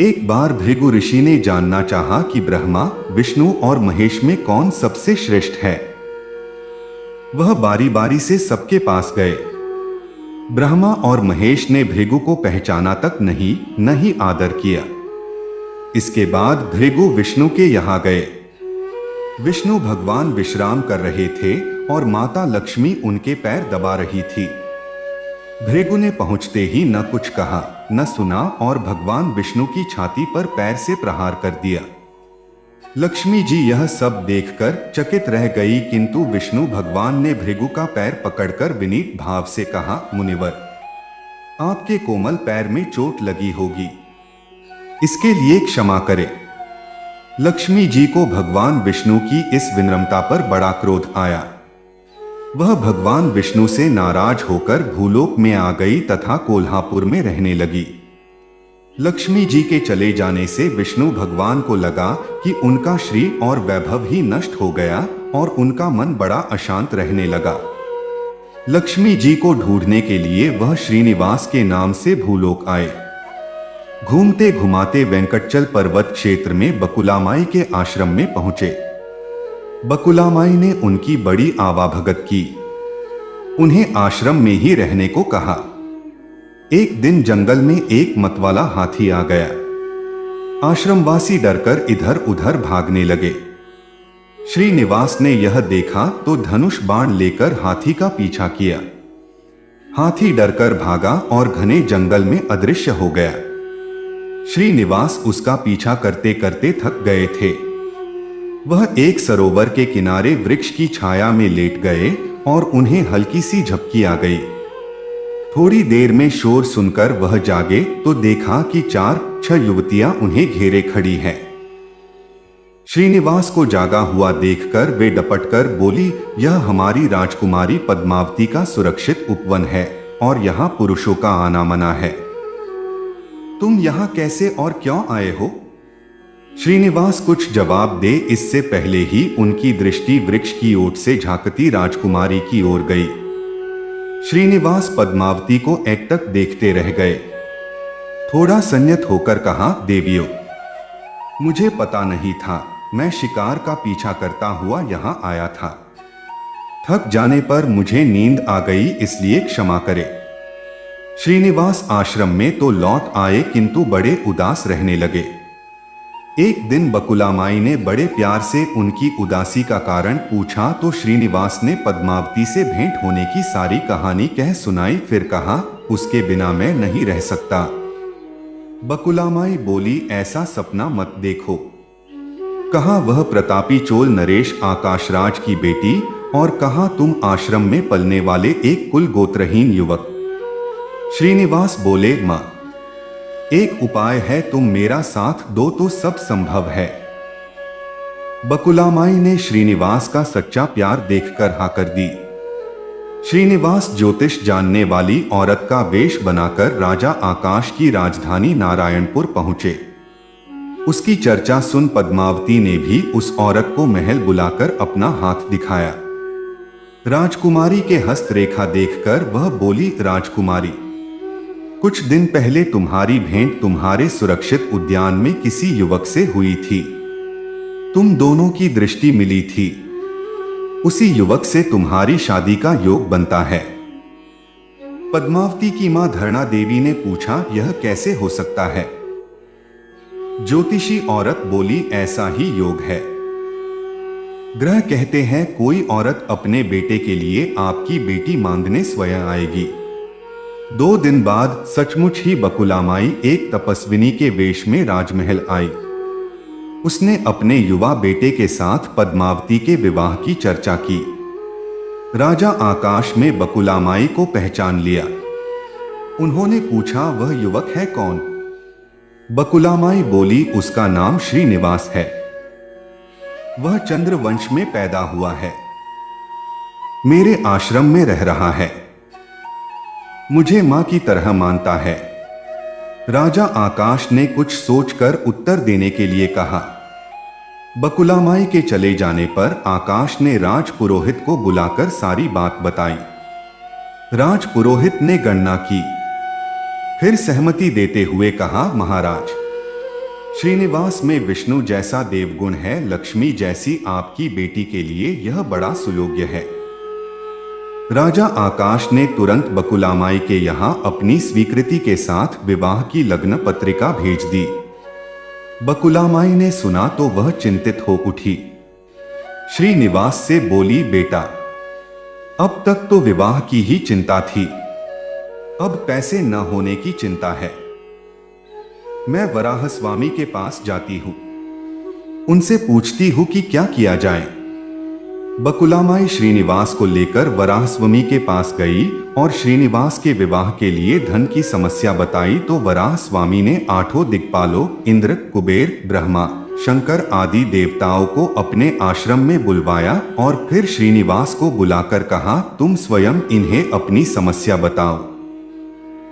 एक बार भृगु ऋषि ने जानना चाहा कि ब्रह्मा, विष्णु और महेश में कौन सबसे श्रेष्ठ है। वह बारी बारी से सबके पास गए। ब्रह्मा और महेश ने भृगु को पहचाना तक नहीं आदर किया। इसके बाद भृगु विष्णु के यहाँ गए। विष्णु भगवान विश्राम कर रहे थे और माता लक्ष्मी उनके पैर दबा रही थी। भृगु ने पहुंचते ही न कुछ कहा न सुना और भगवान विष्णु की छाती पर पैर से प्रहार कर दिया। लक्ष्मी जी यह सब देखकर चकित रह गई, किंतु विष्णु भगवान ने भृगु का पैर पकड़कर विनीत भाव से कहा, मुनिवर, आपके कोमल पैर में चोट लगी होगी, इसके लिए क्षमा करें। लक्ष्मी जी को भगवान विष्णु की इस विनम्रता पर बड़ा क्रोध आया। वह भगवान विष्णु से नाराज होकर भूलोक में आ गई तथा कोल्हापुर में रहने लगी। लक्ष्मी जी के चले जाने से विष्णु भगवान को लगा कि उनका श्री और वैभव ही नष्ट हो गया और उनका मन बड़ा अशांत रहने लगा। लक्ष्मी जी को ढूंढने के लिए वह श्रीनिवास के नाम से भूलोक आए। घूमते घुमाते वेंकटचल पर्वत क्षेत्र में बकुलामाई के आश्रम में पहुंचे। बकुलामाई ने उनकी बड़ी आवाभगत की। उन्हें आश्रम में ही रहने को कहा। एक दिन जंगल में एक मतवाला हाथी आ गया। आश्रमवासी डरकर इधर उधर भागने लगे। श्रीनिवास ने यह देखा तो धनुष बाण लेकर हाथी का पीछा किया। हाथी डरकर भागा और घने जंगल में अदृश्य हो गया। श्रीनिवास उसका पीछा करते करते थक गए थे। वह एक सरोवर के किनारे वृक्ष की छाया में लेट गए और उन्हें हल्की सी झपकी आ गई। थोड़ी देर में शोर सुनकर वह जागे तो देखा कि 4-6 युवतियां उन्हें घेरे खड़ी हैं। श्रीनिवास को जागा हुआ देखकर वे डपटकर बोली, यह हमारी राजकुमारी पद्मावती का सुरक्षित उपवन है और यहाँ पुरुषों का आना मना है। तुम यहाँ कैसे और क्यों आए हो? श्रीनिवास कुछ जवाब दे इससे पहले ही उनकी दृष्टि वृक्ष की ओट से झांकती राजकुमारी की ओर गई। श्रीनिवास पद्मावती को एकटक देखते रह गए। थोड़ा संयत होकर कहा, देवियों, मुझे पता नहीं था, मैं शिकार का पीछा करता हुआ यहां आया था। थक जाने पर मुझे नींद आ गई, इसलिए क्षमा करें। श्रीनिवास आश्रम में तो लौट आए किंतु बड़े उदास रहने लगे। एक दिन बकुलामाई ने बड़े प्यार से उनकी उदासी का कारण पूछा तो श्रीनिवास ने पद्मावती से भेंट होने की सारी कहानी कह सुनाई। फिर कहा, उसके बिना मैं नहीं रह सकता। बकुलामाई बोली, ऐसा सपना मत देखो। कहा वह प्रतापी चोल नरेश आकाशराज की बेटी और कहा तुम आश्रम में पलने वाले एक कुल गोत्रहीन युवक। श्रीनिवास बोले, मां, एक उपाय है, तुम मेरा साथ दो तो सब संभव है। बकुलामाई ने श्रीनिवास का सच्चा प्यार देखकर हाँ कर दी। श्रीनिवास ज्योतिष जानने वाली औरत का वेश बनाकर राजा आकाश की राजधानी नारायणपुर पहुंचे। उसकी चर्चा सुन पद्मावती ने भी उस औरत को महल बुलाकर अपना हाथ दिखाया। राजकुमारी के हस्तरेखा देखकर वह बोली, राजकुमारी, कुछ दिन पहले तुम्हारी भेंट तुम्हारे सुरक्षित उद्यान में किसी युवक से हुई थी। तुम दोनों की दृष्टि मिली थी। उसी युवक से तुम्हारी शादी का योग बनता है। पद्मावती की मां धरणा देवी ने पूछा, यह कैसे हो सकता है? ज्योतिषी औरत बोली, ऐसा ही योग है। ग्रह कहते हैं कोई औरत अपने बेटे के लिए आपकी बेटी मांगने स्वयं आएगी। 2 दिन बाद सचमुच ही बकुलामाई एक तपस्विनी के वेश में राजमहल आई। उसने अपने युवा बेटे के साथ पद्मावती के विवाह की चर्चा की। राजा आकाश में बकुलामाई को पहचान लिया। उन्होंने पूछा, वह युवक है कौन? बकुलामाई बोली, उसका नाम श्रीनिवास है। वह चंद्रवंश में पैदा हुआ है। मेरे आश्रम में रह रहा है। मुझे मां की तरह मानता है। राजा आकाश ने कुछ सोचकर उत्तर देने के लिए कहा। बकुलामाई के चले जाने पर आकाश ने राजपुरोहित को बुलाकर सारी बात बताई। राजपुरोहित ने गणना की, फिर सहमति देते हुए कहा, महाराज, श्रीनिवास में विष्णु जैसा देवगुण है, लक्ष्मी जैसी आपकी बेटी के लिए यह बड़ा सुयोग्य है। राजा आकाश ने तुरंत बकुलामाई के यहाँ अपनी स्वीकृति के साथ विवाह की लग्न पत्रिका भेज दी। बकुलामाई ने सुना तो वह चिंतित हो उठी। श्रीनिवास से बोली, बेटा, अब तक तो विवाह की ही चिंता थी, अब पैसे न होने की चिंता है। मैं वराह स्वामी के पास जाती हूं, उनसे पूछती हूं कि क्या किया जाए। बकुलामाई श्रीनिवास को लेकर वराह स्वामी के पास गई और श्रीनिवास के विवाह के लिए धन की समस्या बताई तो वराह स्वामी ने 8 दिक्पालों इंद्र, कुबेर, ब्रह्मा, शंकर आदि देवताओं को अपने आश्रम में बुलवाया और फिर श्रीनिवास को बुलाकर कहा, तुम स्वयं इन्हें अपनी समस्या बताओ।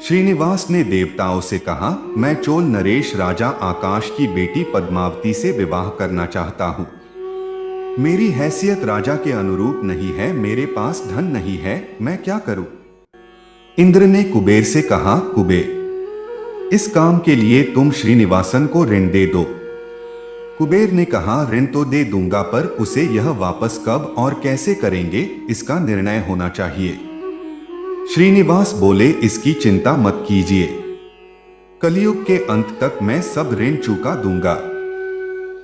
श्रीनिवास ने देवताओं से कहा, मैं चोल नरेश राजा आकाश की बेटी पद्मावती से विवाह करना चाहता हूँ। मेरी हैसियत राजा के अनुरूप नहीं है, मेरे पास धन नहीं है, मैं क्या करूं? इंद्र ने कुबेर से कहा, कुबेर, इस काम के लिए तुम श्रीनिवासन को ऋण दे दो। कुबेर ने कहा, ऋण तो दे दूंगा, पर उसे यह वापस कब और कैसे करेंगे, इसका निर्णय होना चाहिए। श्रीनिवास बोले, इसकी चिंता मत कीजिए, कलयुग के अंत तक मैं सब ऋण चुका दूंगा।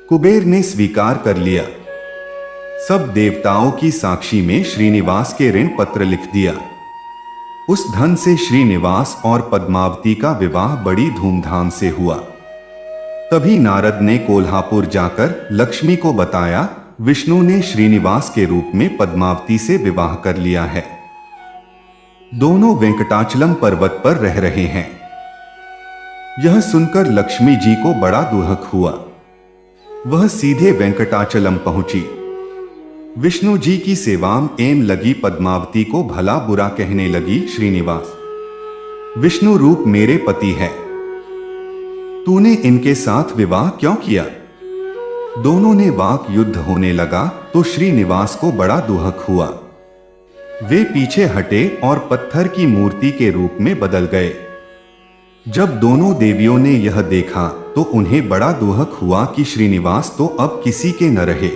कुबेर ने स्वीकार कर लिया। सब देवताओं की साक्षी में श्रीनिवास के ऋण पत्र लिख दिया। उस धन से श्रीनिवास और पद्मावती का विवाह बड़ी धूमधाम से हुआ। तभी नारद ने कोल्हापुर जाकर लक्ष्मी को बताया, विष्णु ने श्रीनिवास के रूप में पद्मावती से विवाह कर लिया है। दोनों वेंकटाचलम पर्वत पर रह रहे हैं। यह सुनकर लक्ष्मी जी को बड़ा दुख हुआ। वह सीधे वेंकटाचलम पहुंची। विष्णु जी की सेवा में लगी पद्मावती को भला बुरा कहने लगी, श्रीनिवास, विष्णु रूप मेरे पति है, तूने इनके साथ विवाह क्यों किया? दोनों ने वाक युद्ध होने लगा तो श्रीनिवास को बड़ा दुख हुआ। वे पीछे हटे और पत्थर की मूर्ति के रूप में बदल गए। जब दोनों देवियों ने यह देखा तो उन्हें बड़ा दुख हुआ कि श्रीनिवास तो अब किसी के न रहे।